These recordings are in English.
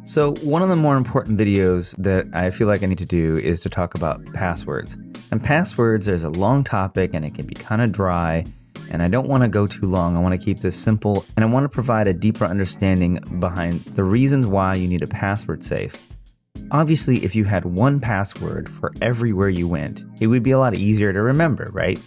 So one of the more important videos that I feel like I need to do is to talk about passwords. And passwords is a long topic and it can be kind of dry, and I don't want to go too long. I want to keep this simple, and I want to provide a deeper understanding behind the reasons why you need a password safe. Obviously, if you had one password for everywhere you went, it would be a lot easier to remember, right?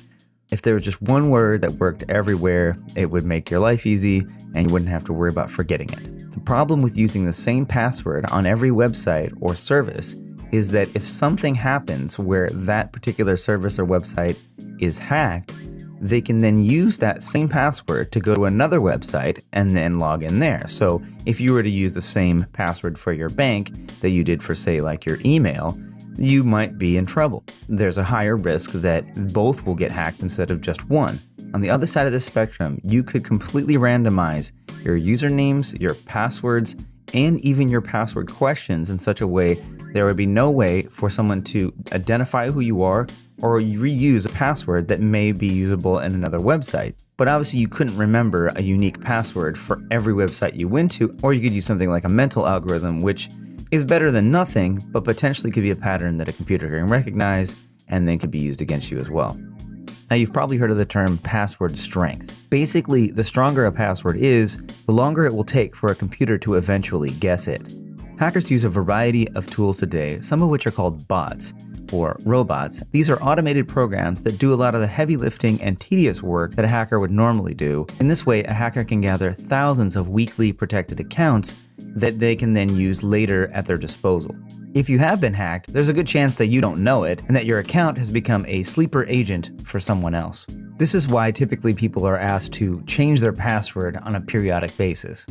If there was just one word that worked everywhere, it would make your life easy and you wouldn't have to worry about forgetting it. The problem with using the same password on every website or service is that if something happens where that particular service or website is hacked, they can then use that same password to go to another website and then log in there. So if you were to use the same password for your bank that you did for, say, like your email, you might be in trouble. There's a higher risk that both will get hacked instead of just one. On the other side of the spectrum, you could completely randomize your usernames, your passwords, and even your password questions in such a way there would be no way for someone to identify who you are or reuse a password that may be usable in another website. But obviously you couldn't remember a unique password for every website you went to, or you could use something like a mental algorithm, which is better than nothing, but potentially could be a pattern that a computer can recognize and then could be used against you as well. Now, you've probably heard of the term password strength. Basically, the stronger a password is, the longer it will take for a computer to eventually guess it. Hackers use a variety of tools today, some of which are called bots or robots. These are automated programs that do a lot of the heavy lifting and tedious work that a hacker would normally do. In this way, a hacker can gather thousands of weakly protected accounts that they can then use later at their disposal. If you have been hacked, there's a good chance that you don't know it and that your account has become a sleeper agent for someone else. This is why typically people are asked to change their password on a periodic basis.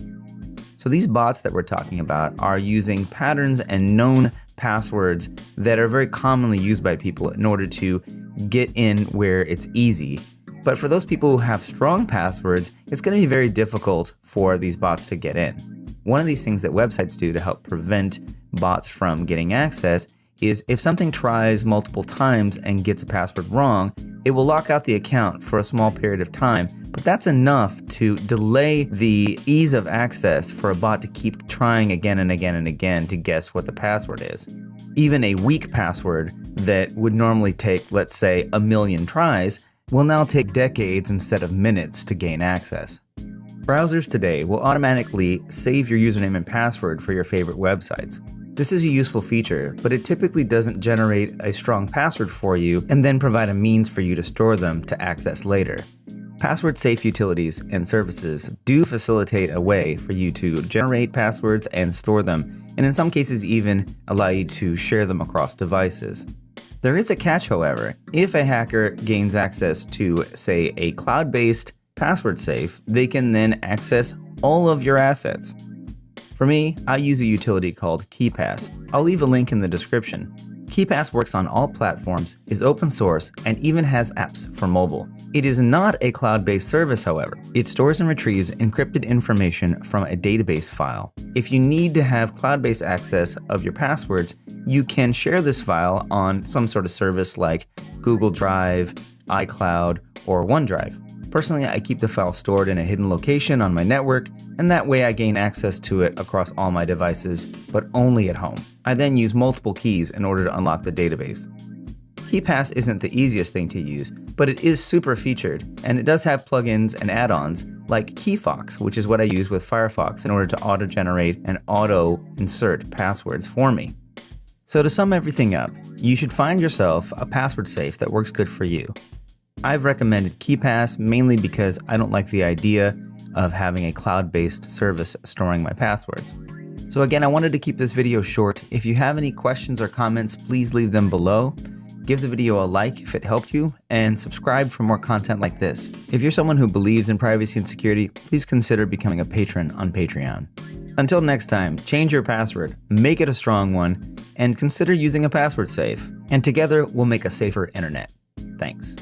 So these bots that we're talking about are using patterns and known passwords that are very commonly used by people in order to get in where it's easy. But for those people who have strong passwords, it's going to be very difficult for these bots to get in. One of these things that websites do to help prevent bots from getting access is if something tries multiple times and gets a password wrong, it will lock out the account for a small period of time, but that's enough to delay the ease of access for a bot to keep trying again and again and again to guess what the password is. Even a weak password that would normally take, let's say, 1,000,000 tries will now take decades instead of minutes to gain access. Browsers today will automatically save your username and password for your favorite websites. This is a useful feature, but it typically doesn't generate a strong password for you and then provide a means for you to store them to access later. PasswordSafe utilities and services do facilitate a way for you to generate passwords and store them, and in some cases even allow you to share them across devices. There is a catch, however. If a hacker gains access to, say, a cloud-based password safe, they can then access all of your assets. For me, I use a utility called Keypass. I'll leave a link in the description. Keypass works on all platforms, is open source, and even has apps for mobile. It is not a cloud-based service, however. It stores and retrieves encrypted information from a database file. If you need to have cloud-based access of your passwords, you can share this file on some sort of service like Google Drive, iCloud, or OneDrive. Personally, I keep the file stored in a hidden location on my network, and that way I gain access to it across all my devices, but only at home. I then use multiple keys in order to unlock the database. Keypass isn't the easiest thing to use, but it is super featured, and it does have plugins and add-ons like KeyFox, which is what I use with Firefox in order to auto-generate and auto-insert passwords for me. So to sum everything up, you should find yourself a password safe that works good for you. I've recommended Keypass mainly because I don't like the idea of having a cloud-based service storing my passwords. So again, I wanted to keep this video short. If you have any questions or comments, please leave them below. Give the video a like if it helped you, and subscribe for more content like this. If you're someone who believes in privacy and security, please consider becoming a patron on Patreon. Until next time, change your password, make it a strong one, and consider using a password safe. And together, we'll make a safer internet. Thanks.